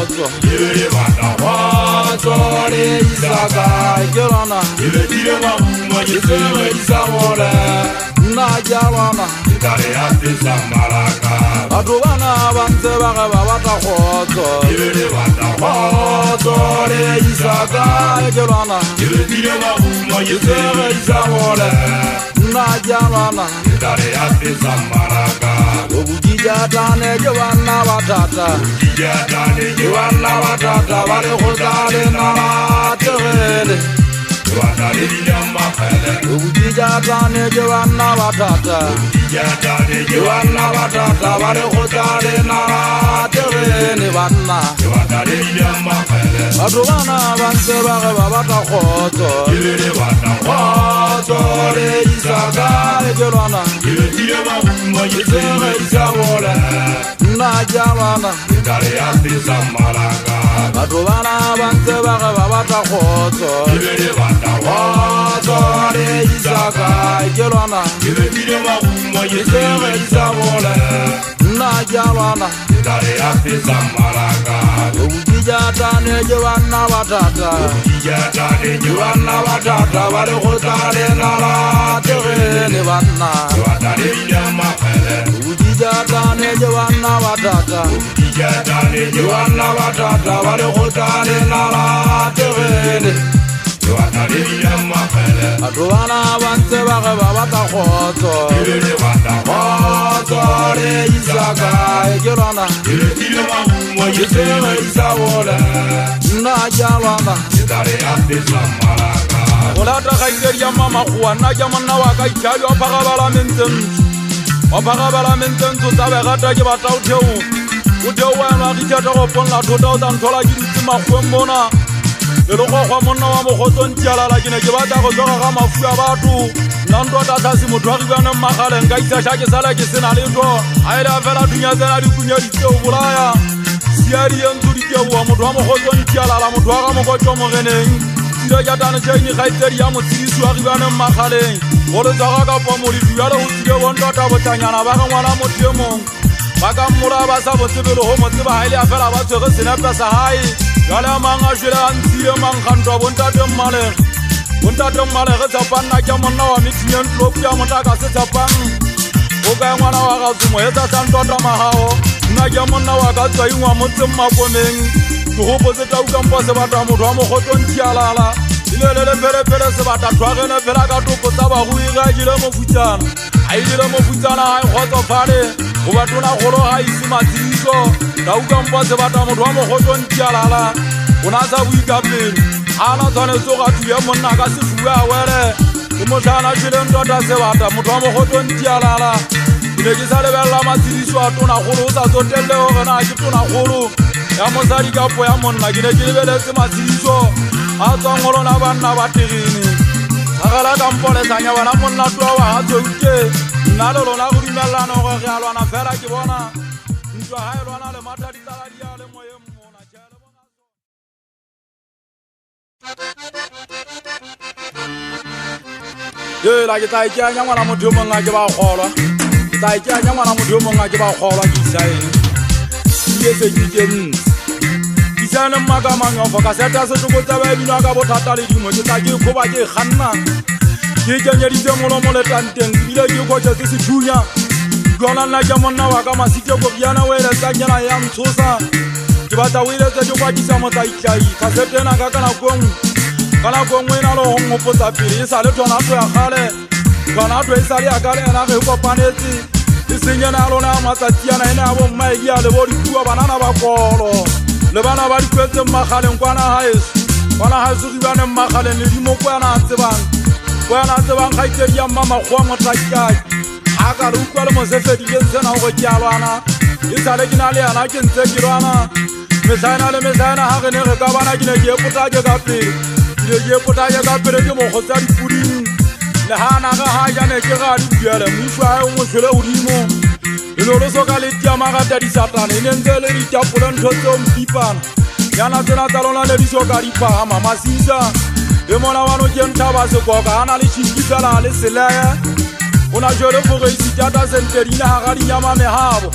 khotso Ile bata khotso le isaka Ikelwana Ile tile mabumo Yiseme isawole Nna jalwana Itare ate samaraka Batho bana bantse ba ge ba batla khotso Ile bata khotso le isaka Ikelwana Ile tile mabumo Yiseme isawole Nna jalwana Itare ate samaraka Obujijatane ke bana batata Ijatane Bana batata ba le khotale na terele Watare nyama khale Obujijatane ke bana batata Ijatane Bana batata ba le khotale na terele bana Watare nyama khale Batho bana bantse ba ge ba batla khotso Ile bata khotso le isaka Ikelwana Ile tile mabumo Yiseme isawole Nna jalwana Itare ate samaraka Batho bana bantse ba ge ba batla khotso Ile bata khotso le isaka Ikelwana Ile tile mabumo Yiseme isawole Nna jalwana Itare ate samaraka Obujijatane ke bana batata Ijatane Bana batata ba le khotale na terele bana Watare nyama khale Obujijatane ke bana batata Ijatane Bana batata ba le khotale na terele Watare nyama khale Batho bana bantse ba ge ba batla khotso Ile bata khotso le isaka Ikelwana Ile tile mabumo Yiseme isawole Nna jalwana Itare ate samaraka Olata khaideri ya mama khuwa nna ke monna wa ka ithabi wa phagabala mentsen tso tsa be gata ke batla o theo wena ke tsheta go ponla 2000 thola ke ditse magweng mona le go gwa monna wa mogotso ntialala ke ne ke batla go tsoga ga mafu a batho nna ntota tlase motho a gibane mmagaleng ka itsa ke sala ke sena le ntho a ile a fela dunya tsena di kunyeditse o bolaya siari ye ntho di teoa motho wa mogotso ntialala motho wa ga mokotso mogeneng Tira jatane chaini khaiteri ya motsirisi wa gibane mmagaleng go le tsaga ka po molidu ya le go tsile bontota botlanyana ba ga ngwana motho e mong ba ka mmola ba sa botsebelo go motseba ha ile a fela ba tshwege senepe sa hae jale a mang a jwele a ntshile mankgantwa bontate mmale ge tshepanna ke monna wa methinyeng tlopu ya motaka se tshepang o kae ngwana wa gatsomo e tsa santota magao nna ke monna wa ka tswaingwa motseng makomeng ke gopotse taukampo sebata motho wa mogotso ntialala ilelele phelepele sebata thwagene phela ka topo tsa bagoi ge a jile mofutsana a edile mofutsana ga e kgotsofale go batona kgolo ga ise matsidiso taukampo sebata motho wa mogotso ntialala o na sa boikapele a na tshwanetse ga thuye monna ka sefue a wele ke motlhana jeleng tota sebata motho wa mogotso ntialala ke ne ke sa lebelela matsidiso a tonagolo o sa tsotelele gore na ke tonagolo ya mosadi kapo ya monna ke ne ke lebeletse matsidiso a tswang go lona banna ba tegene gagela kampolesanya bona monna toa wa ga tsouke nna le lona go dumelelana gore re a lwana fela ke bona ntwa ga e lwana le matha ditsaladi ya le moyeng mona la ke tla ikeanya ngwana motho yo mongwe a ke ba kgolwa ke tla ikeanya ngwana motho yo mongwe a ke ba kgolwa ke isaene etse ke ikentse isaene mmaka manyofo ka seta setoko tsa baebino ka bothata le dimo ke tla ke ikgoba ke kganna ke ikenyeditse molomo le tanteng ebile ke ikgotsetse sethunya kona nna ke monna wa ka masite kopiana o eletsanyela ya ntshosa ke batla o eletse ke kwatisa motlaitlai kasetena ka nako nngwe e na le go nkgopotsa pele e sa le tonato ya gale tonato e sa le ya ka le ena ge e kopanetse e senyena ya lona ya matsatsi ana ene ya bommaedi a le bo dikua banana ba kolo le bana ba dikwetse mmagaleng kwana gaeso gibane mmagaleng le dimoko yana a tsebang kgaitsedi ya mmamakgowa motlakikaki a ka le ukwa le mosefedileng sena go ke a lwana e sa le ke na le yana ke ntse ke lwana mesaena le mesaena ga ge ne ge ka bana ke ne ke epotake ka pele ke mokgotsa dipuding le gana ga ga jane ke ga di buele moifu a e motlhole godimo e ne le soka le tiamagata disatane e ne ntse le ditapole ntho tseo mpipana yana tsena tsa lona le disoka dipagama masisa e mona wano ke nthaba sekoka a na le tšhiki fela le seleye o na jele fogeisitata senterina ga ga dinyama megabo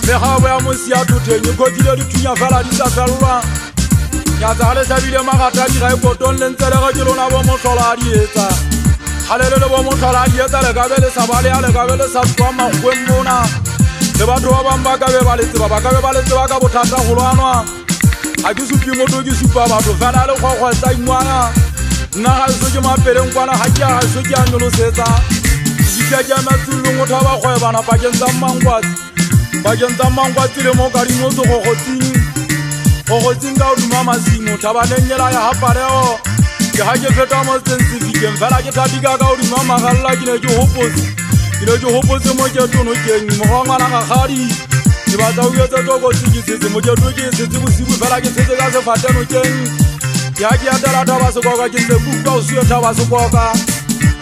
le gago ya mosia thotheng e kgodile dithunya fela di sa felwa ya tsale sabile magata di ga ipotong le ntse le ga ke lona bo motlhola di etsa halele le bo motlhola di etsa le ka be le sa bale le ka be le sa tswa magweng mona le batho ba bang ba ka be ba le tseba ka bothata go lwanwa a ke supi motho ke supa batho fela le go tsa imwana nna ga se ke mapeleng kwana ga ke a se ke a nolosetsa ke ke matsulong motho ba kgwebana pakeng tsa mangwatsi le mo kadimo tso go gotsing ka o duma masimo thabanengela ya hapareo ke ha ke feta mo sensifikeng fela ke thabika ka o duma magalla ke ne ke hopotse mo ke tono keng mo ngwana ga gadi ke batla o yetsa toko ke setse mo ke tlo ke setse bosibu fela ke setse ka sefateno keng ke ha ke atela thaba sekoka ke se buka o suye thaba sekoka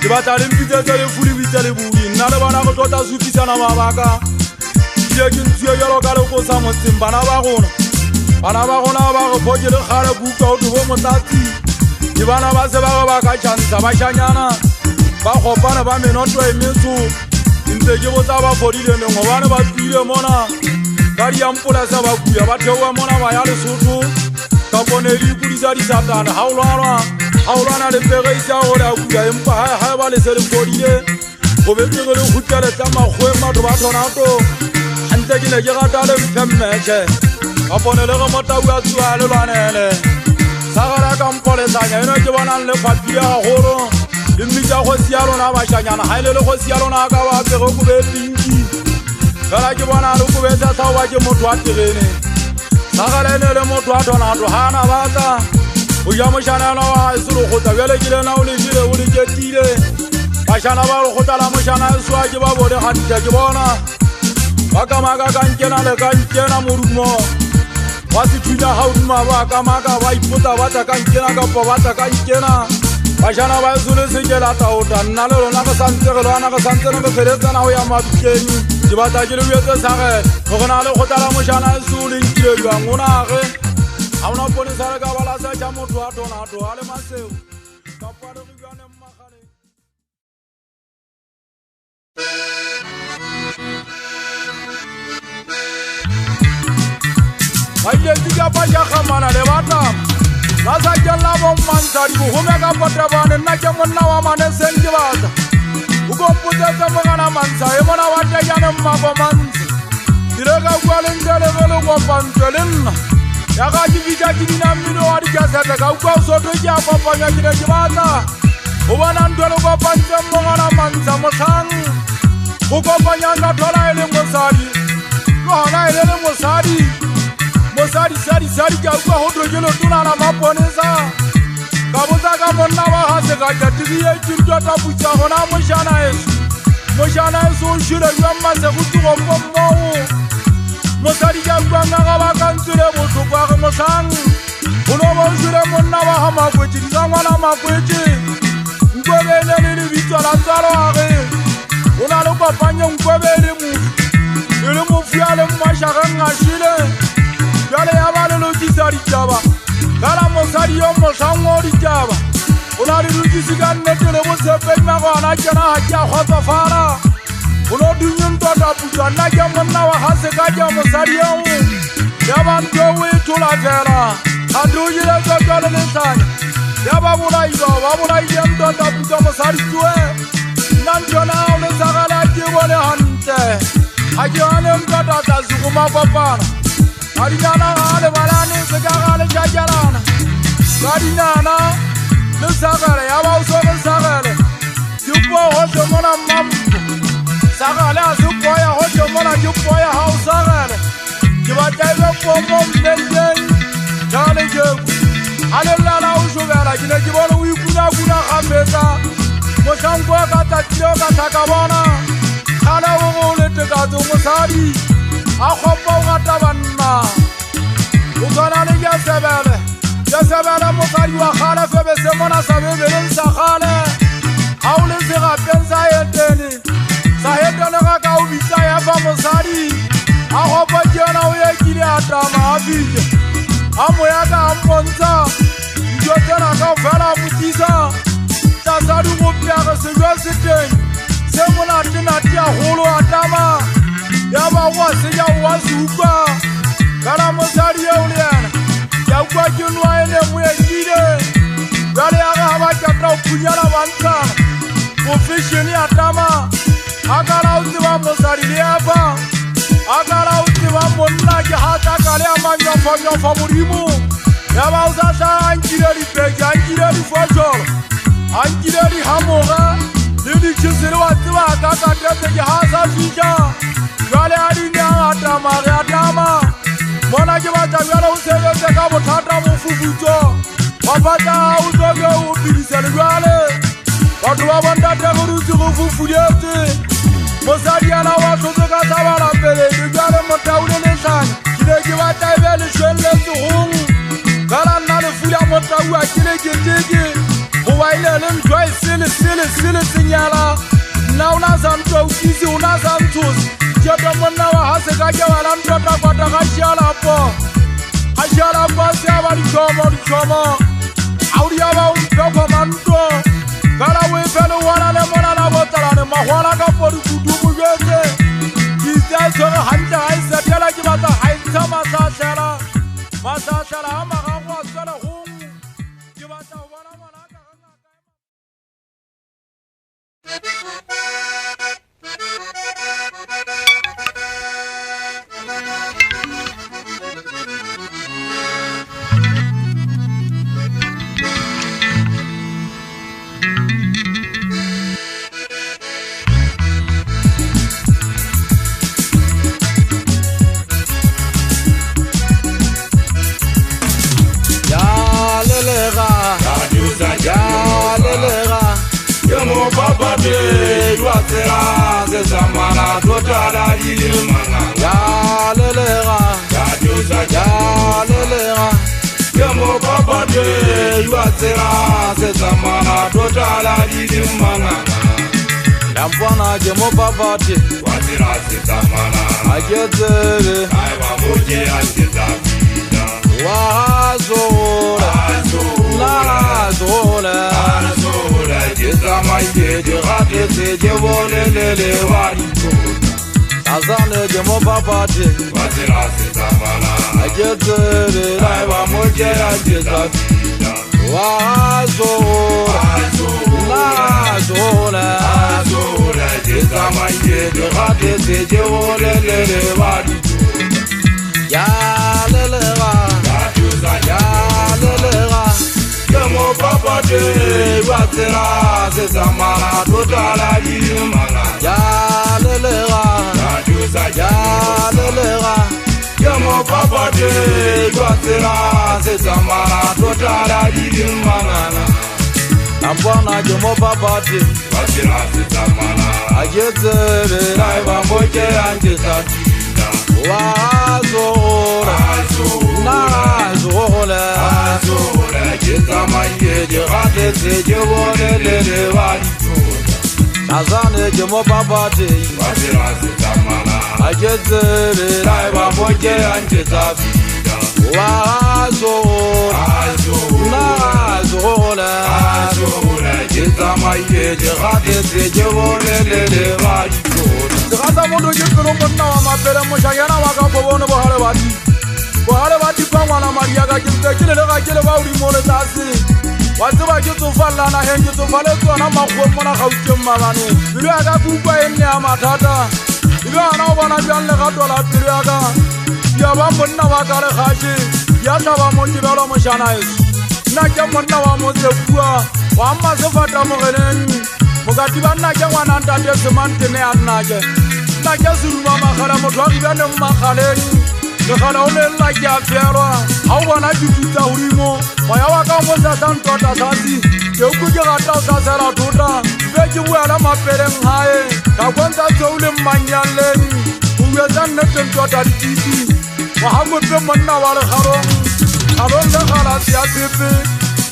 ke batla le mpitsetse le fuli bitse le budi nna le bona go tlotla supisana mabaka ke ntsuye jalo ka le go sa motseng bana ba gona ba go boke le gare buka o tlo mo tsatsi ke bana ba se ba ka tshantsa ba shanyana ba gopana ba menoto e metso ntse ke botsa ba fodile mengo bana ba tsile mona ka di ampola sa ba kuya ba thewa mona ba ya Lesotho ka poneli pulisa di satana ha o lwana le pereisa o la kuya empa ha ba le se le fodile go be ke le khutela tsa magwe matho ba thonato ntse ke ne ke rata le mpemmeche a ponele go motaua tswa le lwanele sa gara ka mpole sanya eno ke bona le fatile ga goro le mmitsa go sia lona ba shanyana ha ile le go sia lona ka ba pego go be pinki fela ke bona le go betsa sa wa ke motho a tirene sa gara le motho a thonato ha na batla o ja mo shana wa se lo go tabele ke le na o le jile o le ketile ba shana ba go tala mo shana swa ke ba bole ga ntse ke bona ba ka maga ka nkena le ka nkena morumo wa se thunya ha o duma ba ka maga ba ipota ba ta ka nkena ka po ba ta ka nkena ba shana ba se le se ke la ta o ta nna le lona ka santse re lwana ka santse re feletsa na ho ya mabikeng ke batla ke le yetse sa ge go gona le go tala mo shana se le nkile jwa ngona ge ha ona pone sa re ka bala sa ja motho a tona to a le maseo ka pa re gane mmagale Aye diga ba ya khamana le bata ba sa jella bo mantsa di go meka potabane nna ke monna wa mane senje bata u go mputsa tsa mogana mantsa e bona wa ta yana mmabo mantsi dire ka kwa le ndele go go pantselenna ya ga di bija di dina mmino wa di ka seta ka kwa so to ya papanya dire ke bata o bona ndolo go pantse mogana mantsa mothang go kopanya ka thola ele mosadi go hana ele mosadi sari ka kwa ho dojelo tuna na maponesa ka botsa ka monna ba ha se ka tidi e tshintwa ta butsa gona moshana eso shile ya mase go tsugo pommo mosadi ka kwa nga ba ka ntsule botho kwa go mosang uno bo shile monna ba ha makwetsi di ka ngwana makwetsi nkobele le bitso la tsalo age una le kopanya nkobele mu fiale mmashaka ngashile Yale ya bale lo jisari jaba Kala mosari yo mosango di jaba Una li rujisi ka netele mo sepe Mako anakena hakia khota fara Uno dunyun tota putu Anakya monna wa hase kaja mosari yo Yaba njowe tula vera Anduji le zotole nisanya Yaba muna iwa Wamuna iye mtota putu mosari tuwe Nanjona ule sagala jiwone hante Hajiwane mtota tazukuma papana Adinana ale balane se gagale jajalana Adinana le sagale aba uso le sagale Yupo hoto mona mam Sagale azupo ya hoto mona yupo ya ha sagale Kibataiwe pomo mbeljen Jale jeku Ale lala uso vera kile kibolo wikuna khameta Mosango kata kilo kata kabona Kala wo le tekazo mosari Akhopo gatabanna Ukana le Yasebele mokari wa khale febe semona sabebe nsa khale Aule zira pensa yeteni Sa yetene ga ubisa ya fa mosari Akhopo jena uye kile atama abije Amo ya ga amponza Njotena ka fela mutisa Tasadu mopia ga sejo seteng Semona tina tia holo atama ya ba wa se ya wa supa kala mosadi ya uliana ya kwa junwa ene muye jide gale aga ba chapta kunyala banta professioni atama akala uziba mosadi leapa akala uziba monna ke hata kale amanya fa murimu ya ba usasa anjire li peke anjire li fojoro anjire li hamoga Lili chisiri watiwa kaka tete ki hasa fija Gale adini atama Mona kibata gala usebe teka mutata mufufujo Wapata uzoge ubirisele gale Watu wabanda teguruzi kufufujete Mosadi ala wasuzuka sabala pele Gale mutaune nesani Kile kibata ibeli shwele zuhungu Gala nale fulia mutaua kile kitiki Uwaile limtwai sili sinyala Na unazamtwa ukizi unazamtuzi Jeto mwana wa hase kake wala mtota kwa taka shala po Ashala po siya likomo Audi yaba umpeko manto Kala wifelu wana le mwana na botala ne mahwana ka podi kudumu yete Kizia sore hanja haisa tiyala kibata haisa masashala ama kakwa sala hungu Kibata wana manaka Zamana totala yilimana ya lelera Yamo papa de yuatera se zamana totala yilimana Yampana jemo papa de watera se zamana ajetere aiwa moje ajezabida wazora Jezamaye de rate se jevole lele warito Azane jemo papa de watera se zamana ajetere aiwa moje ajezabida wazora Jezamaye de rate se jevole lele warito ya lelera Yamo papa de watera se zamana totala yilimana ya lelera Yamo papa de watera se zamana totala yilimana Yampana jemo papa de watera se zamana ajetere aiwa moje ajezabida wazora Jezamaye de rate se jevole lele warito Azane jemo papa de watera se zamana ajetere aiwa moje ajezabida wazora Jezamaye de rate se jevole lele warito Dikasa mundu jikulu monna wa mapele mushayana waka bobone bohale bati pangwana mariaka kimte kilele ka kile ba uri mole tasi Watsiba kitsofalla na hengi tsofale tsona makgwe mona gauteng mabane Pilo ya ka kukwa enne ya mathata Ibe ana o bona bjang le gato la pilo ya ka Ya ba monna wa ka le kgashe Ya tlaba motibelo moshana eso Nna ke monna wa motsekua Wa mma sefata mogeneng Mokati ba nna ke ngwana ntate semantene ya nnake Nna ke seruma makgala motho wa gibane mmakgaleng Lekgala o lela ke a fjelwa Ha o bona ke tutsa hodimo Moya wa ka o mosasa ntota sasi Ke uku ke gata o sasela thota Be ke buela mapeleng hae Ka kwenta tseo le mmanyalleng O uetsa nnete ntota dititi Wa ha mope monna wa lekgalong Kgalong lekgala se ya sepe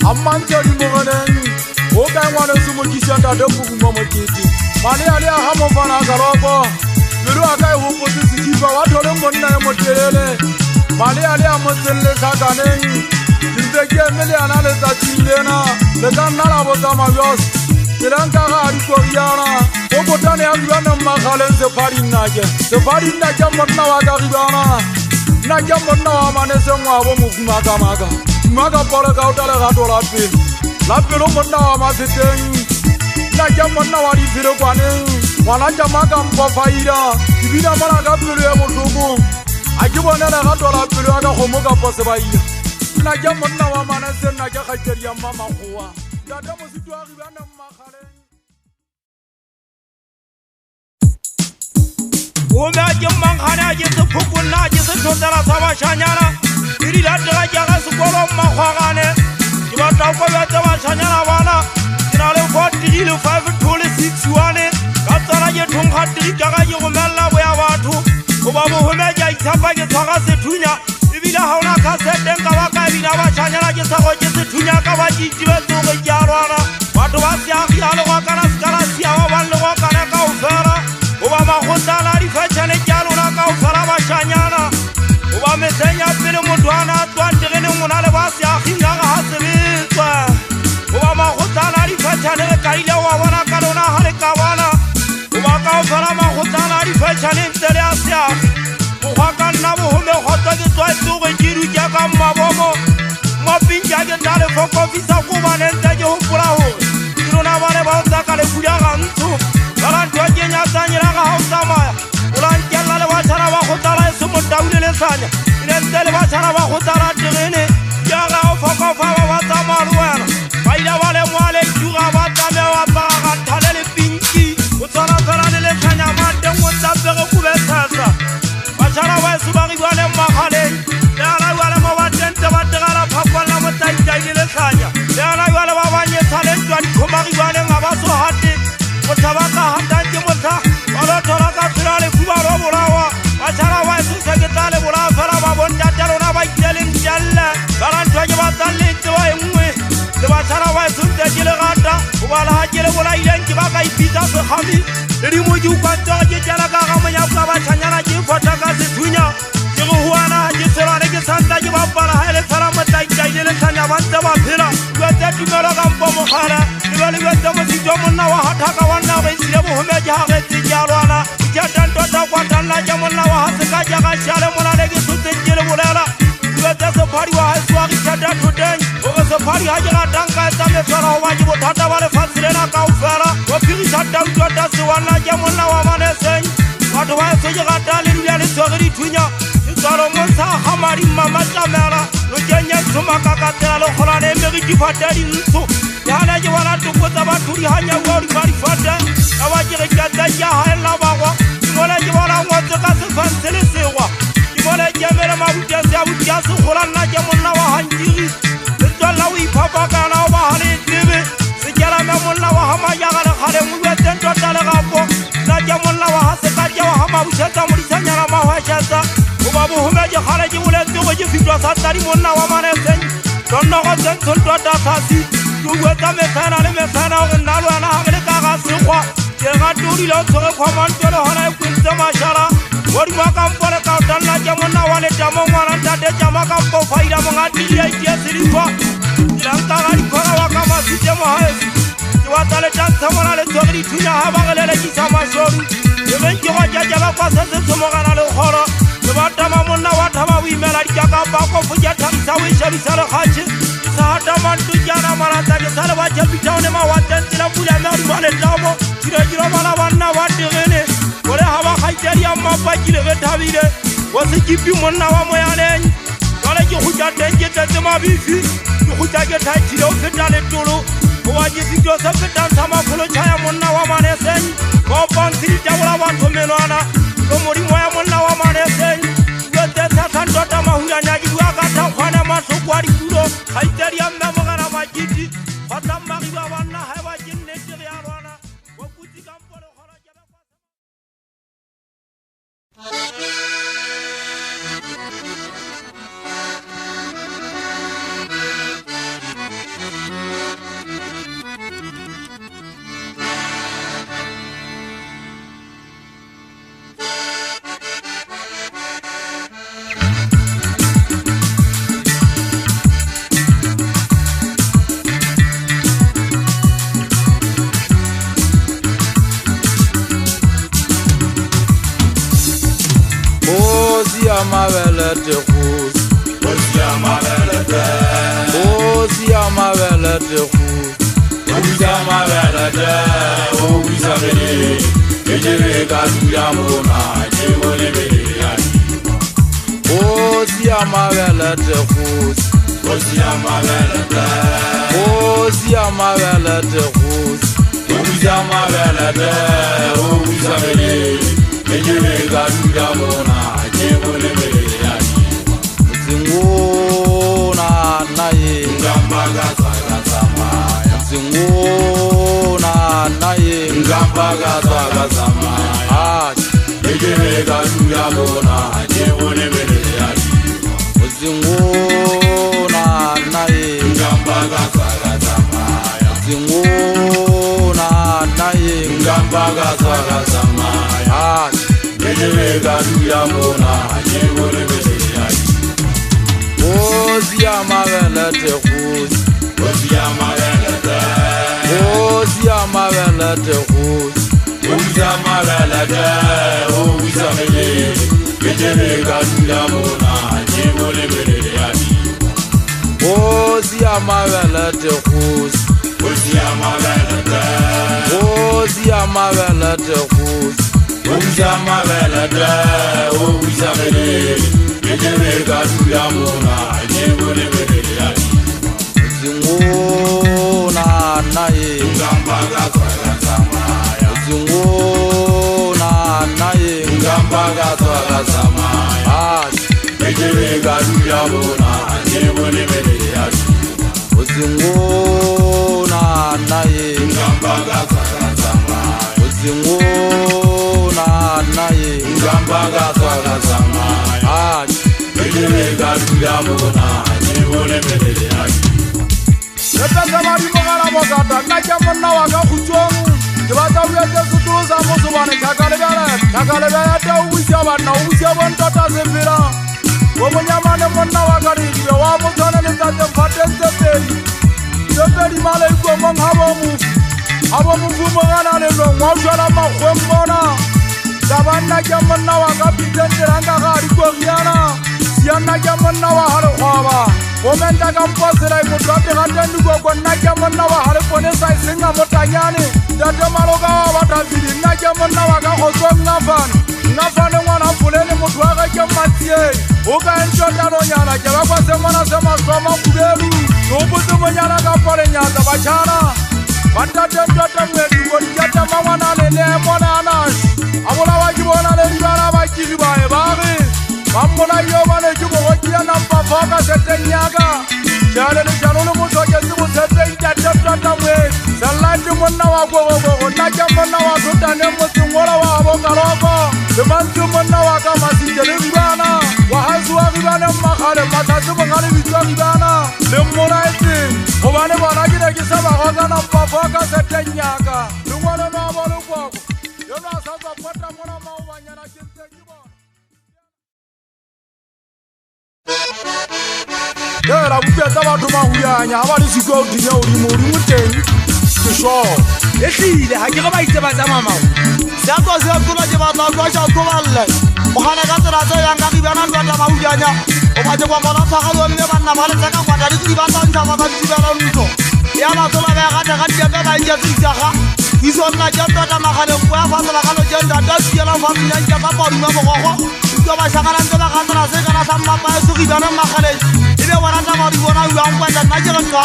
A mmantse di mogeneng O ka ngwane se mokisya ntate kukumo mokete Mane a le a ha mofana kaloko Pelo a ka e hopotse sekipa wa thole monna e motelele Mane a le a motselle sakaneng Dintse ke eme le yana letsatsing lena Le ka nna la botsa mabjos Selanka gari Koreana Obotane agibana makhalen se pari naja monna wa garibana Naja monna wa manese ngwabo mufuma kamaga Maga pole ka utale ga dola pele La pelo monna wa maseteng Naja monna wa di pelo kwane Wana jamaga mpofaida Ibina mala ka pelo ya motogo Akibona la ga dola pelo aga khomo ka pose baida Naja monna wa manese naja khaiteri ya mama khoa Dada mositu agibana makhalen Uma jemang khana je se phukuna je se thondala sa ba shanyana iri la tla jaga sekolo makhwagane ke ba tla ko ba tsa shanyana bana kina le 40 le 5 to le 6 wane ka tsara je thong khatri jaga je go mella bo ya batho go ba bo home ja itshapa ke tshwara sethunya ebile ha ona ka seteng ka ba ka bina ba shanyana ke sa go je sethunya ka ba titile tso go jarwana batho ba sia ya lo ga kana skala sia ba le go kana ka ofera Oba makhotala di fetshane jalo la ka ofara ba shanyana Oba mesenya pele motwana twandirene ngona le ba sia khinga ga hasebetswa Oba makhotala di fetshane le kaile wa bona ka lona ha le ka bona Oba ka ofara makhotala di fetshane tsele asia Mo ga ka nna bo home khotsa ke tswa tsogo jiru ja ka mabomo Mo pinja ke tale foko visa ko bana ntse ho pula ho Dirona ba le ba tsa ka le fuya ga ntso Balantu ajenya sanyira ga hausa maya Ulanjalla le batara ba khotala esumo dawile le sanya Inentele batara ba khotala tirene Yaga ofoko fa ba tamaruana Baila wale mwale juga batame wa baga thalele pinki Utsara tsara le sanya mate ngotsa bege kubesasa Batara ba subagi wale makhale Yaga wale mawatente batara phapala motaitai le sanya Yaga wale babanye talent wa dikhomagi wale ngabaso hati Motabaka hatanje mota wala toraka firale kubaro bolawa achara wa suseketale bola fara babonda talo na baitelen jalla baranto je batalle twa emwe de bachara wa sunte gata wala hajele bola ilenki baka ipita so khami ri moju kwanta je jala ka gamanya ka bachanyana je fotaka situnya je huana je serane ke santa je babala hele fara mata ijele kanya banta ba phira wete tumero ka mpomo khala ibali wete mo sijomo na wa hataka wana ba isile bo home ja ga tijalwana jatan tota kwanta na jamona wa hasika ja ga shale mona lege sutte jele bolela wete so phari wa swagi chata toden o so phari ha ja danka ta me fara wa jibo thata wale fasile na ka ufara wa phiri chata tota se wana jamona wa mane sen watu wa so ja dali lule sogri tunya Salo monsa hamari mama tamara no jenya suma kakatela lo khorane megi jifatari nso yana je wana tukuta baturi hanya wori bari fata awajire gada ya hala bawaimola je wana ngoto ka se fansele sewa imola je mera mabuja se abuja se khorana je monna wa hanjiri tola wi papa kana wa hale tebe se jara me monna wa hama ya gala khale mu weten tola gapo na je monna wa haseka je wa hama bushata muri sanyara ma wa shata Babu humeje khaleji ulete woje fitwa satari monna wa manesen donno ko sen son to da fasi tu weta me fana le me fana o nalo ana hamle ka ga sikwa je ga duri lo so ko man to lo hana ku sama shara wori wa kam pole ka dan la je monna wa le jamo ngwana ta de jama kam ko faida mo ngati ye je sirifa lanta ga ko wa kam si je mo ha ti wa tale tan samona le tori tunya ha ba le le ki sama shoru je ben ki wa jaja ba kwa se so mo gana le khoro Batama monna watama wi melari jaka bako fuja tamsa wi shari sala khachi sahata mantu jana marata ke sala wa jabi tawne ma watan tila pula na wale damo jiro mala wanna wadigene wala hawa khaitari amma bajile ke tawile wasi jibi monna wa moyane wala ji khuja denje tama bi fi ji khuja ke tachi lo fetale tolo waji video sa fetan sama fulo chaya monna wa mane sen ko pansiri jawla wa to menona ko mori moya monna wa mane sen wete sa sandota mahura nyaji wa ka ta khana maso kwari duro haitari amma magana majiti fatamma riba wanna hawa jinne tiri arwana wa kuti kampolo khara jaba mabele te khus Osia mabele te Osia mabele te khus Osia mabele te Osia mele Ejere kasuya mona Jewole mele yadi Osia mabele te khus Osia mabele te Osia mabele te khus Osia mabele te Osia mele Ejere kasuya mona Jewole mele yadi Zinguna naye Ngamba gaza samaya Zinguna naye Ngamba gaza samaya Ejere kasuya mona Jewole mele yadi Zinguna naye Ngamba gaza samaya Zinguna naye Ngamba gaza samaya Ejere kasuya mona Jewole mele yadi Osia mabele te khus Osia mabele te Osia mabele te khus Osia mabele te Osia mele Ejere kasuya mona Jewole mele yadi Osia mabele te khus Osia mabele te Osia mabele te khus Osia mabele te Osia mele Ejere kasuya mona Jewole mele yadi Zinguna naye Ngamba gaza samaya Zinguna naye Ngamba gaza samaya Ejere kasuya mona Jewole mele yadi Zinguna naye Ngamba gaza samaya Zinguna naye Ngamba gaza samaya Ejere kasuya mona Jewole mele yadi Lepesa mari mogala mosata nna ke monna wa ka khutsong ke batla o etse setlosa mo sobane thakale bya ta o busia banna o busia bontata sefela o monyamane monna wa ka dibe wa mo tshwana le tate mfatentse pedi male ikomong habo mo fumogana le long wa jwala magwembona ka banna ke monna wa ka pitentselanga ga dikogiana siana ke monna wa hale khwaba Momenta kamposela ikutrape gatendi koko nna ke monna wa hale pone sa isenga motanyane Tate maloka wa batafili nna ke monna wa ka khotsong ngafane ngwana fulele motho wa ka ke matsie O ka entotano-nyana ke ba kwa se ngwana se masoma kubelu Ke opotse monyana ka pole nyaka batšhana Batate ntote moetuko dikete mangwana le mone anashi Abolawa ke bona le dibana ba kiri bae bage Mamona yo bane ke go gotia nampa foka seteng nyaka Jale le jalo le motho ke se mo seteng ka tata mwe Salati monna wa go nna ke monna wa thotane motsengora wa bo karoko Le mantse monna wa ka masije le bana wa hasu wa bana magale matsatsi bongale bitsa bana le mmona etse go bane bona ke sa ba go ka nampa foka seteng nyaka le ngwana no ba le go yo na sa ba pota mona maobanyana ke ntse ke bona Yela bupetsa batho mahuyanya ha ba le siko dinya o teng ke sho ehlile ha ke re ba itse ba tsa mamao sa tlo se tlola ke batla tlo sha tloballe o gana ka tsela tse yang ka dibana ntwa mahuyanya o ba je kwa bona tsaga lo mme banna ba le tsaka kwata di ba tsa ntwa ba di ba ntlo ya ba tlola ba ga ta di ka ba nja tsaga iso nna ke ntwa magane kwa fa tsela ka lo je nda ke la fa nya ke ba ba mo go go ba shagana ntwa ga tsela se kana sa mpa e so ki bana magane ebe wana ta ba di bona wa ngwa nna ke ntwa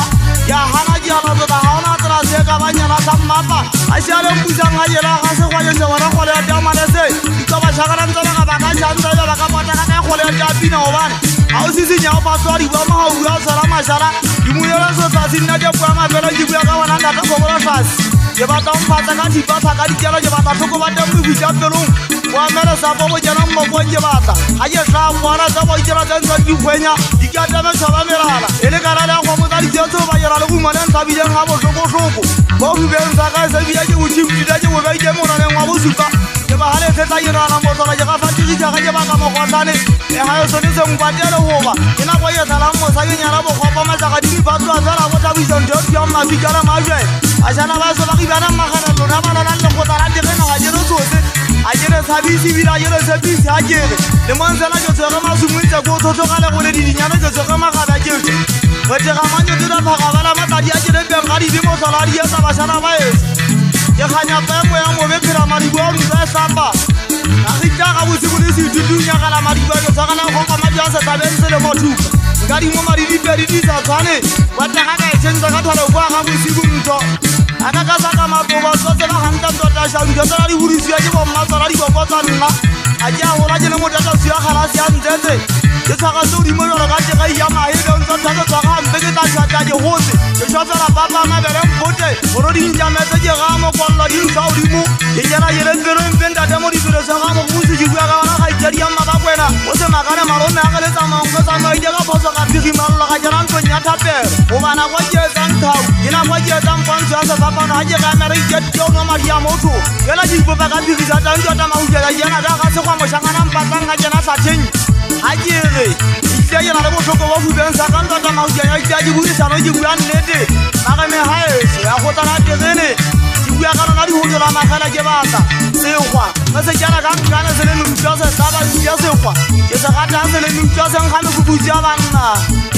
ya hana ke ana tla ha ona tsela se ka ba nya na sa mpa a sha le mpusa nga yela ga se kwa yena wana go le ya mane se ke ba shagana ntwa ga ba ka jantsa ya ba ka bota ka go le ya pina o bana a o sisi nya ba tswa di ba ma ho ya sala mashara di mo yela so sa sinna ke kwa ma bela ke bua ka wana nda ka go bona fast ke ba ta mpatsa ka di ba ka di kela ke ba ta thoko ba ta mo bu ja pelong wa mera sa bo jana mo go ke ba ta a ye sa bona sa bo jela tsa di kwenya di ka ta me tshaba merala ele ka ra la go mo ta di tso ba yela le go mane nta bi jang ha bo soko bo bu be nta ka se bi ya ke uchi di da ke wo ba ke mo na le ngwa bo supa ke ba hale se ta yena na mo tsala ke ga fa di ja ke ba ka mo go tsane e ha yo so ni se ngwatela ho ba ina go ye sala mo sa ke nyana bo go pa ma ka di ba tswa tsala go ta bi jon dio ya ma bi kana ma jwe a jana ba so ba ki bana magana lona ba na le go tsara di ke na ga jero tsose Ajere sabisi bila ajere sabisi ajere. Le manzana jo tsaka masumwitsa go tsotsogala go le dinyana jo tsaka magaba jetse. Bete ga manje tla phagabala matadi ajere be ngadi di mo saladi ya sabashana ba e. Ke khanya pa mo ya mo be phira mari go ru sa sapa. Ga ritla ga botse go le se tutunya gala mari go jo tsaka na go ka madi a sa tabense le mothuka. Ngadi mo mari di pedi di sa tshwane. Wa tla ga e tsenza ka thola go ga bosigo ntho. Aka ka saka mapoba sotse ba hanta tota sha ntho tsala di burisi ya ke bo mmatsala di go botsa nna a ja go la jena mo tata sia khala sia ntse ke tsaka so di mo yona ka tega ya mahe le ntse tsaka tsaka mbe ke ta sha ta je hotse ke tsaka la papa ma bele mbote go ro di njame tse je ga mo kolla di ntsa o di mo ke jena yele mbero mpenda demo di fere sa ga mo busi ji bua ga ona ga itadi ya mma ba kwena o se magana marona ga le tsa mango tsa no ide ga boso ga bigi marlo ga jana ntso nya tape o bana go je tsang thau ina go je tsang pantso ya sa bana je ga mere ke tlo no maria motho yela di bo ba ga bigi za tang tota ma ujela jena ga ga se kwa mo shangana mpatang ga jena sa teng ha ke re itse yena le botlhoko ba fu ben sa ka tota ma ujela ya di buri sa no di bua nnete ba ga me ha e ya go tsana tezene di bua ka nna di ho jola magala ke batla se kwa ba se jana ga kana se le no mutsa sa ba ya se kwa ke sa ga ta se le no mutsa sa ga me go butsa banna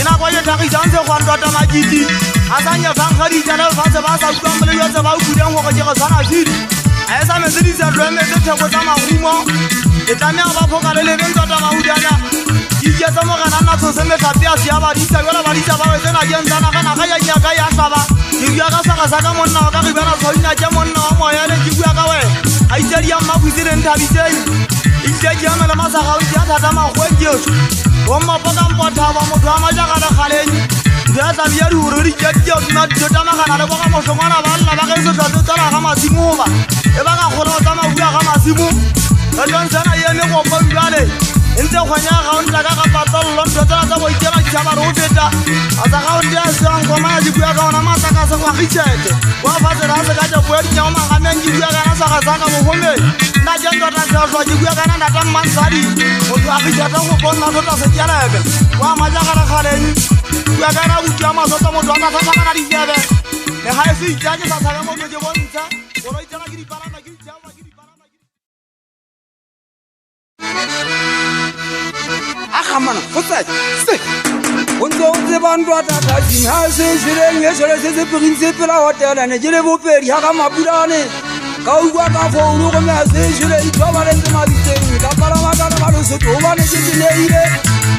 ina kwa ye ta ga jantse kwa tota ma kiti asanya bang ga di jana ba se ba sa kwa mele yo se ba u dang go ke go tsana fili a esa me se di sa reme se theko tsa mahumo e tsamea ba phoka le lebeng tota mahudana di ke tsa mo gana na tso se me thapi a sia ba di sa gola ba di sa ba tsena ke ntsana kana ga ya ka ya saba ke bua ka sa ka monna ka re bana tsoina ke monna wa moya le ke bua ka we a itse di amma butsile nthabi tseng itse ke ama le masa ga uti a thata ma gwenje o mma paka mpotha ba motho a maja ga le khaleng ya tla bia di hore di ke na tota magana le boga moshongwana ba lla ba ge se tla tsala ga masimo ba e ba ga gola tsa ma bua ga masimo ka tsana ye ne go pambale ntse khwanya ga ntla ka ga patollo tsala tsa go ikela tshaba ro feta a tsa ga ntse a sang go ma di bua ga ona masa ka se go gitsete wa fa se ra se ka ja bua di nyama ga men di bua ga na sa ga sa ka mo home na ja ndo ta sa di bua ga na na ta mansadi go ga gitsete go bona go ta se tsalebe wa ma ja ga ra khaleng bua ga na bua ma so tsa mo tsana sa sa ka di tsebe le ha e se itjage sa sa mo je bontsha go ro itjana ke di parana ke ditjama ke di parana Akamana, fotsai. Se. Onzo tse bantu atata jing ha se shireng ye shole se principe la hotel ne jele bo pedi ha ka mapulane. Ka uwa ka founu go me se shile itwa le ma biteng ka para ma ka ba lo se to ba ne se ne ile.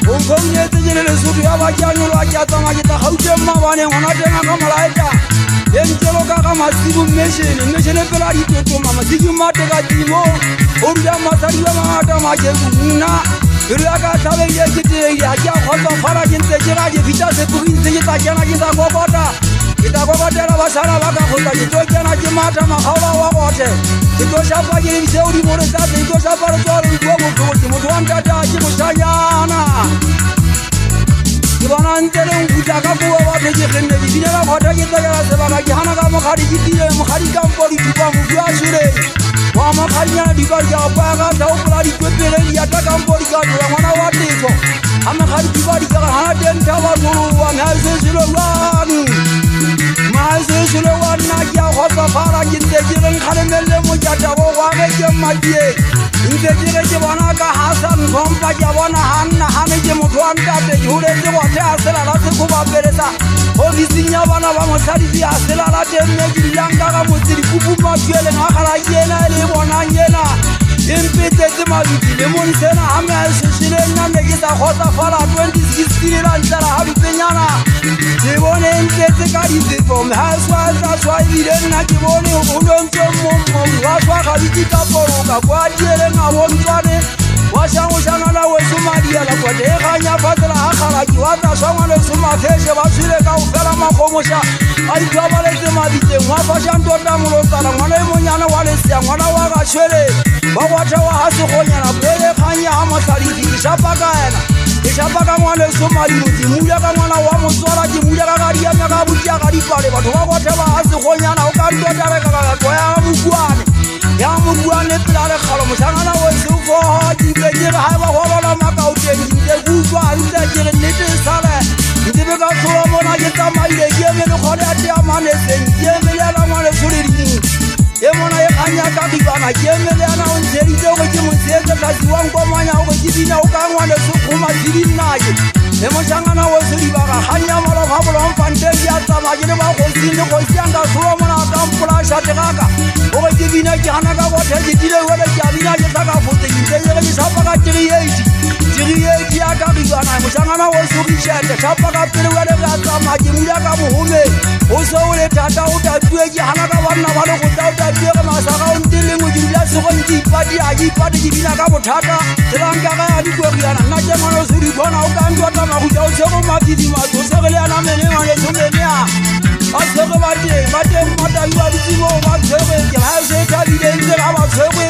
O go ne te jele le su ya ba janu la ja ta ma ta haute ma ba ne ngona tenga ka malaika. Entelo ka ka masibu meshene pela di to mama sigi mate ka timo. O nda ma sa di ma ta ma je kuna. Iraga tabe ye kiti ya ja khoto fara jinte jira je vita se purin se ta jana kita gobota la basara baka khota to jana je mata ma khawa wa gote to shapa je ni seuri more sa to shapa ro to go mo wanda da je mo tanyana ibana ntele nguta ka buwa wa je khenne di bina khota je ta ya se bana jana ka mo khari ditile mo khari ka mpori tupa mo bua sure wa ma khanya di ba ja ba ga ta o pla di kwepele ya ta ka mpori ka la mwana wa tiko ama khari di ba di ka ha den ta wa no wa na se silo wanu ma se silo wana ja ho ta fara jinte jiren khale mele mo ja ta wa ga je ma die inte jire je bana ka hasan bomba ja bana hanna hane je mo twanda te jure je wa ta asela la se ko ba beresa o disinya bana ba mo sari di asela la te me ji yanga ga mo tiri kupu ma twele na khala yena le bona yena impete te ma di le mo ni sena ama se sile na me ke ta khota fala 2016 la ntara ha bi penyana je bone impete ka di se fo me ha swa ile na ke bone o lo ntso mo wa swa ka di ka poro ka kwa diele na wo ntwane wa shango shana la we sumadia la kwa de ganya fatla ha khala ki wa ta swa le suma feshe ba sile ka u fela ma khomosha ai kwa ba le te ma di te wa fa shanto ta mo lo tsala ngwana e monyana wa le sia ngwana wa ga shwele ba wa ta wa ha se khonyana bele khanya ha mo sali di shapa ka ena ke shapa ka ngwana suma di muti muya ka ngwana wa mo tswara di muya ka ga di ya ka butia ka di pale batho ba go ta ba ha se khonyana o ka ndo ta re ka ka ya bukwane ya mugwane plare khalo mosangana we se fo di be jira ha ba hola ma ka o teng de bua nda jere nete sala di be ka so mo na je ta mai de je me no khole ati amane se je me ya la mane suri di e mo na ye khanya ka ribana kemelana o ntsheditse go ke motsetse tlhasi wa nkomanya go ke dina o ka ngwane sekgoma sedinnaje le moshangana o se dibaga ganya mala ga bolo mfanteng ya tsama ke le ba go sine go sianga solo mona ka mpula shategaka o go ke bina ke hana ka bothe ke dile wele ke bina ke tsaka fote ke tseye ke shapa ka 38 ya ka ribana moshangana o se go shete shapa ka pele wele ka tsama ke mula ka bohome o se o le tata o tatue ke hana ka banna ba le go tatue ke masaka o ntile mo dila se go ntse ipadi a ipadi ke bina ka bothata tselanka ga ya dikoriana nna ke mono se di bona o ka ntwa tama go tšao se go mafidi matso se ge le yana mene ngwane somenea ba tshwege bateng matabi ba ditsimo ba tshwege ke ga se thabile ntse ga ba tshwege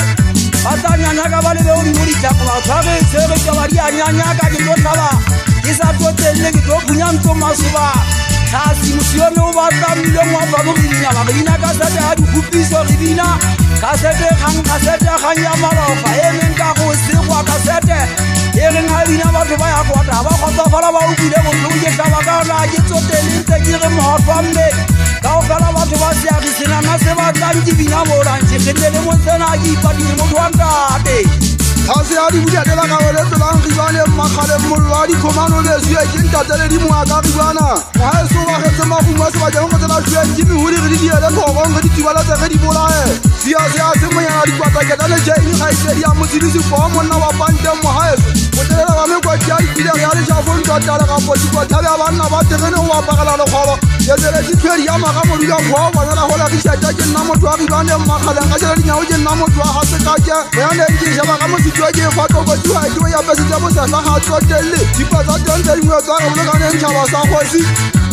ba tla nyanyaka ba lebe godimo ditlhako ba tshwage tshwege ke ba di a nyanyaka ke tlo tlhaba ke sa tlotelele ke tlo phunya ntso masoba tlhasi mosione o batla mmileng wa fabo re bina ba re bina ka sete ga dikhupiso re bina kasete kgang ya malofa e meng ka go segwa kasete e reng ga bina batho ba ya kwata ba kgotsofala ba utlwile botlhoko ke tlhaba ka ona ke tsotelentse ke re mogotwa mme ka o fela batho ba seagisenana se ba tlang ke bina molantse kgenne le montsena ke ipadile motho wa ntate Hase ya di budiatela ka wele tselang ribane makgale mollo wa dikhomano le sue ke ntatele di moa ka ribana ga e so ba getse mafumo a se ba jang go tsela sue ke mehudi re di diele tlhogong re di tibala tse re di bolae sia se a se monyana dikwata le jane ga itsedi ya motsedisi fo monna wa panteng mogaeso go telela ba mekwati ya dipile ya lešafo ntwatale ga potikwathabe ya banna ba tegene go apagela lekgolo ke tsele ditlhwedi ya magamodu ka kgoa go bonela go lagišata ke nna motho wa ribaneng makgaleng ka tšela dinyago ke nna motho wa gasekake goyaneng ke šeba ka mosi ke fatokodiwa ke ya pesitse bosehla ga tsotelele dipa tsa teng tse dingwe tsa re bolokaneng tšhaba sa kgosi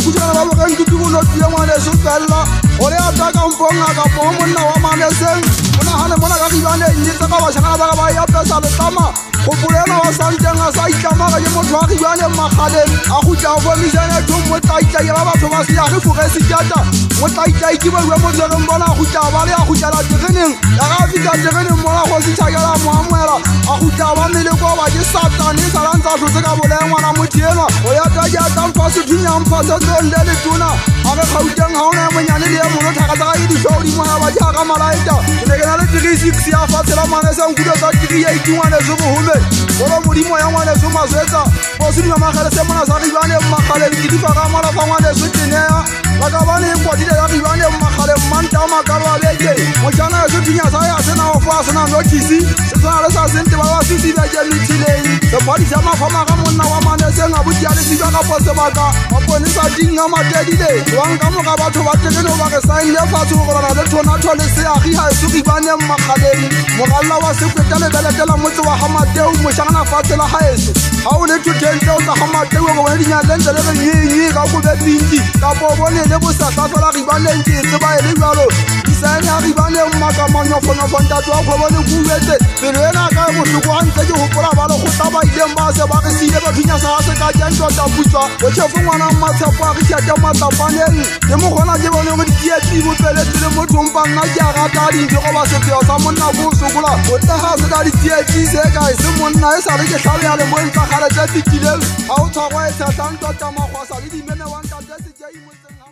kutlwana ba bokeng tutubolotue ngwaneso felela go le atakampong a kapo monna wa maneseng o nagane mona ka ribaneng nyetse ka bašhagana ba ka ba ya pesa letlama go polena wa santeng a sa itlamaga ke motho wa ribaneng makgaleng a gotla bomisane thong mo tlaitlaike ba batho ba seage foge setata mo tlaitlaike baiwa mo tsereng bona a gotla ba le a gotlela tegeneng ya ga fika tegeneng mona go setšhakela moamoela a gotla ba mele kwa ba ke satane e salantsa tlhotse ka boleng ngwana motheelwa go ya ta ke atamfa sethunyangpha setsong le letona a ge gauteng ga o na monyane le ye mono tlhakatlhaka ke ditlhoo di moya ba ke aga malaeta ke ne ke na le tiri 6 ya fatshela manesang kudo tsa tiri 8 ngwaneso bohome golo modimo ya ngwaneso maswetsa go sedima magele se mona sa ribaneng makgaleng ke difa ka malafa ngwaneso tenea ba ka bane e kwatile ya ribaneng makgaleng manta makalo a beke mojana eso thinya sa ya sena go fa sena notice se tshwana le sa sente ba ba sesibeke methileng sephadi sa mafama ka monna wa maneseng a botia le siba ka posebaka mapone sa dinga matedile wang ka moka batho ba tekeno ba ke sain le fatshe go gorana le thonatlho le seagi ga eso ribaneng makgaleng mogalla wa sekweta lebeletela motse wa gamateu mošagana fatsela ga eso ga o le thotentse o tsa gamateu go bone dinyalentse le renyenye ka kobe pinki kapo o bone le bosehla fela ribaneng ke tseba e le bjalo disaene ya ribaneng makamanyofonyofontate wa kgwebo le kuetse pelo ena ka e botlhoko ga ntse ke gopola ba le gotla ba ileng ba se ba re seile bathunya sa ga se ka kentota putswa botšhefo ngwana matshepo a re matsapaneng ke mo kgona ke bone go ditsietsi bopeletse le mothong pa nna ke a rata dinke go ba sepheo sa monna bo o sokola go tlega se ka ditsietsi se kae se monna e sa le ke tlhale ya le mo ntlagale tse fitileng ga o tshwarwa e tshetlang tota magwasa le dimene wantate sekei motseng ga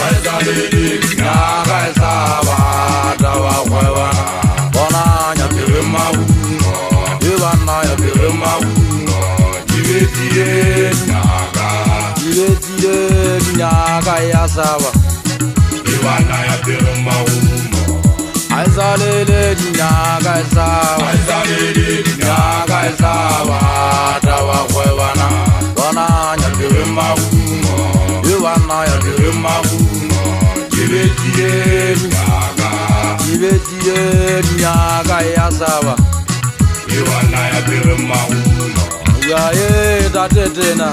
Aisalele nyaka esaba dawa khwewa bona nya pere maungo ebana ya pere maungo divetile nyaka ya saba ebana ya pere maungo aisalele nyaka esaba dawa khwewa bona nya pere maungo Ivana ya pere maungo Jivetile nyaka ya saba Ivana ya pere maungo Ya ye da tetena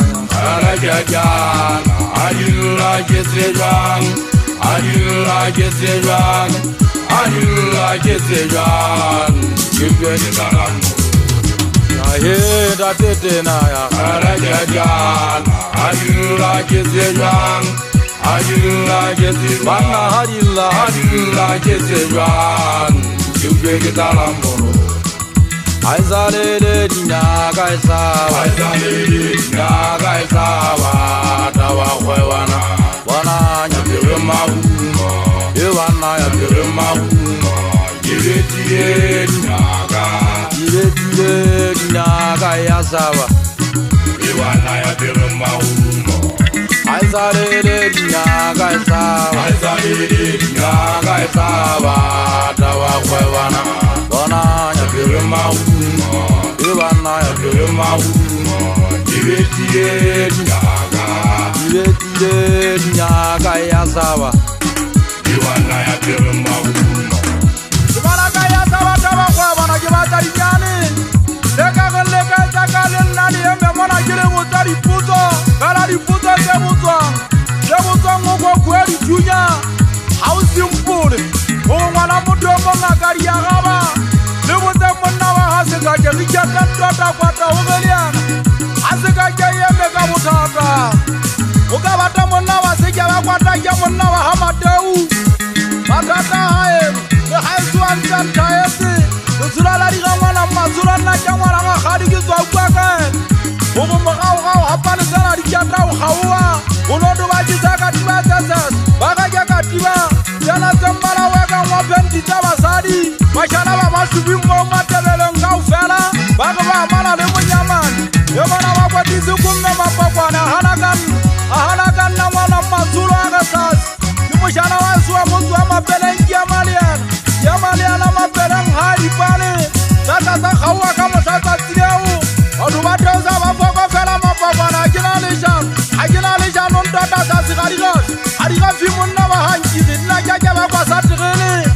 Arajajan Adilla Gesejan Adilla Gesejan Adilla Gesejan Gibeni Salamu Ya ye da tetena Arajajan Adilla Gesejan Adilla Gesejan Bana hadilla Adilla Gesejan Gibeni Salamu Aizalele dinyaga isawa Aizalele dinyaga isawa Tawa kwewana Wana Nyapire mahuma Ewana Nyapire mahuma Yire dinyaga Yire dinyaga yasawa Ewana yapire mahuma Aizalele dinyaga isawa Aizalele dinyaga isawa Tawa kwewana Wana Nyapire mahuma Ewana Yapire mahuma Yire dinyaga Yire dinyaga yasawa Ewana yapire mahuma Ibaraka yasawa tawa kwewana kibatari nyani Leka takale nani yembe mwana kile mutari puto Karari puto Sebuto ngoko kweli junya Hausi mpule Mwana mudombo ngakari ya gaba Libuze mwana wa hasika Jekike tantota kwata ugeliana Hasika jeyembe kabutata Ukabata mwana wa sija wakwata ya mwana wa hamadeu Matata hae Nihaisu ansanta esi Nusura lariga mwana mazura naja mwana ngakari kizwa kwake Ugu mkau hapani sana rikiata ukaua Unodu wajisaka tiba sesas Baka jaka tiba Yana sembala weka mwapenti taba sadi Mashana wa masubi mwoma tebele nga ufela Baka wa amana lemu nyamani Yemana wakwa tisu kumme mapakwa na Ahanagan na mwana mazuru agasas Kimushana wa suwa mutu wa mapele nji Yamaliana mapele nghari pale Sasa sa khawa kama sasa tileu Odubatoza wafoko fela mapakwa na Agina lishan Nondata sa sigarigas Ariga fimunna wa hanjidi Na jaja wakwa satigini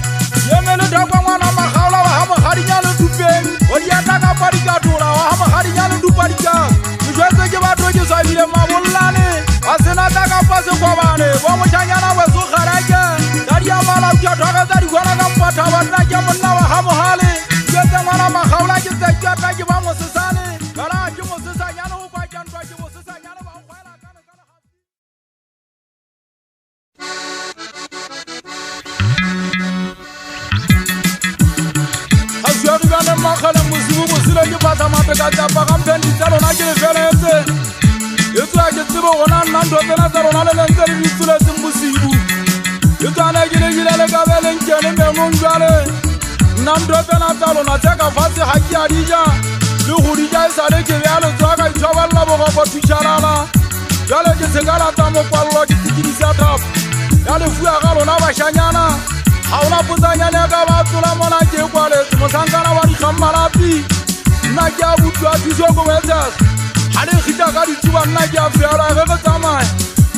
Yemele takwa mwana makhaula wa hama kharinyalo dupeng Odiyataka parikatula wa hama kharinyalo duparika Nishweze kibatoji sa vile mabulani Asina taka pasi kwa bane Wamushanyana wesu kharaja Dari ya mala ukiatoka dari kwa nakampata Wadnaja muna wa hamu hali Yeze mwana makhaula kise kiata kibamu sisani Kala kimu sisa nyana ukwa jantwa kimu sisa nyana wa ukwela kana Hasuari gane makhala musibu musile kipata mapeka japa kampendi talo na kile feleze Yesu akitibo wana nando tena talo na lelenzeri nisule simbusibu Yesu anegile gile gabele nkene mengungale Nando tena talo na teka fasi haki adija Luhurija isale kivyalo zaka ichawala boga kwa tusharala Yale kisigala tamo kwa lula kisikirisa tapu Yale fuya galo na bashanyana Hauna puzanyanya kaba tula mona jekwale Musangana wari khamarapi Naja butu atizoko wezas Hale khita gari tuwa naja fiara gege tamay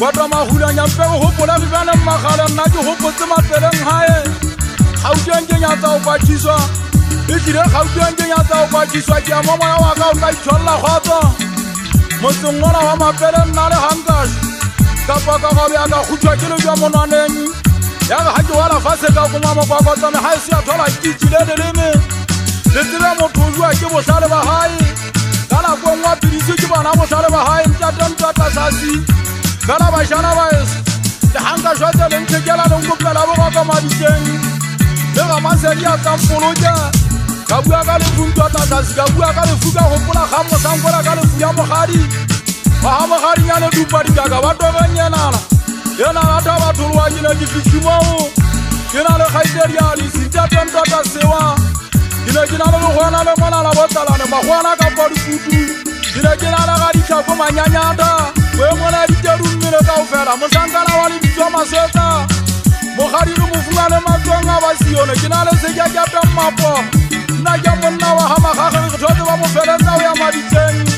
Wata mahula nyampego hopo na vivane makhala Naja hopo tima peleng hae Khaujenje nyata upachiswa Ikire khaujenje nyata upachiswa Kia mama ya waka utaicholla khoto Musungona wa mapeleng nale hangash Kapa kakabi aga khuchwa kilo vya mona nenyi Yaga haji wala faseka kumama kwa kwa tame haisi ya tola kichilele lime Letire motuzua kibo sale bahai Kala kwa mwa pirisi kibo namo sale bahai Mchata mchata sasi Kala bashana baes Lehanga shwete lenchekela lungupela boga kama dijengi Lega maseri ya tampuluja Kabuya kale funtuata sasi Kabuya kale fuga hopula khamo sangola kale fuya mokhari Mahama khari nyane dupari kaga Watoga nyenala Yena hata watuluwa jine kifishimawu Kina le khaider yali Sinja tentata sewa Kina le mwana le mwana la botala Ne mahwana kapari kutu Kina le gharika kuma nyanyata Kwe mwana riteru mmile kaufera Musangana wali bitwa masweta Mukhari lumufunga le matonga basiyone Kina le seja jata mapo Naja mwana wa hama khakhi Kutote wa mufeleza uya maditeni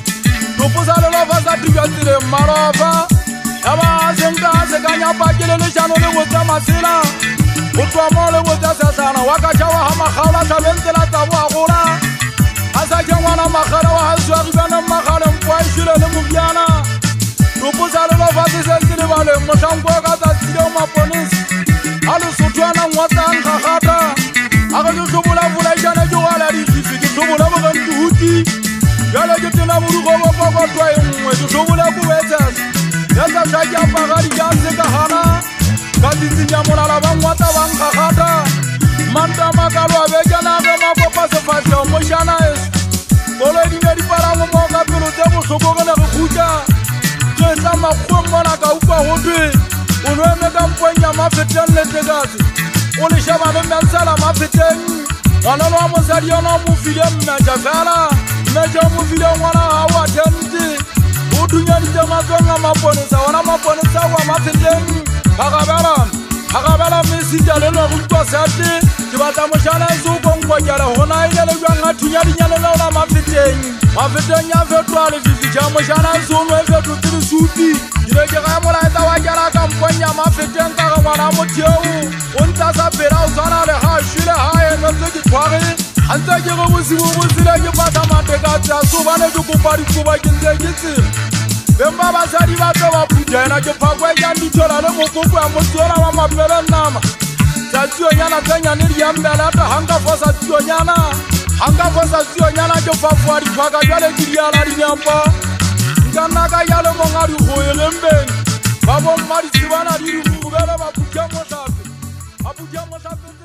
Nupusa le lofasa tigatire marofa Yaba zengda seganya pakile le chano le wota masila Utwa mo le wota sasana Wakacha wa hama khawla tabentela tabu akura a sa ke ngwana magala wa haso a ribana magala mpo a shile le mobiana toposa le lofatse sentse le baleng motlhanko ka tsatsile o maponisi a lesothwana ngwatang gagata a ge ke tlhobola jana ke gwala dififi ke tlhobola bogentuhuti jalo ke tena bodugo bokokotwa e nngwe ke tlhobola kubetses ya sa sha ke apagadi ka seka gana ka ditsinya molala ba ngwata bang gagata manta makalo a bekana ge makopa sefatlheo mošana eso kolo dine diparango mo ka pelo tse botlhoko ge ne ge khutla ge tla makgong mona ka upa gotwe o no eme ka mpoeng ya mafeteng le tekatse o le šhabane mensela mafeteng ngwanalo wa mosadi yona mo file mmetša fela mmetša mo file ngwana ga o atente o thunyaditse matsong a maponesa ona maponesa wa mafeteng gagabela mesita le no go utlwa sate ke batla mošana e se o konkokela gona ile le jwang a thunyadinyane le ona mafeteng ya fetoa lefifi ja mošana e se o no e fetotse lesupi dile ke ga molaetsa wa kela ka mpong ya mafeteng ka ge ngwana motheo o ntla sa phela o tshwana le ga a šwile ga emetse ke tshware ga ntse ke ge bosile ke phatla matekatse a sobane ke kopa dikoba ke ntse ke tsela beng ba basadi ba tlo ba phutena ke phako e kang dithola le mokoko ya motsola wa mapele nama tsa tsionyana tse nyane di yambelata hanka fosa tsionyana ke fafoa diphaka jale ke diala dinyampa nka nna ka jalo monga digoe lembeng ba bomma ditsebana di digubele ba phutia mohlape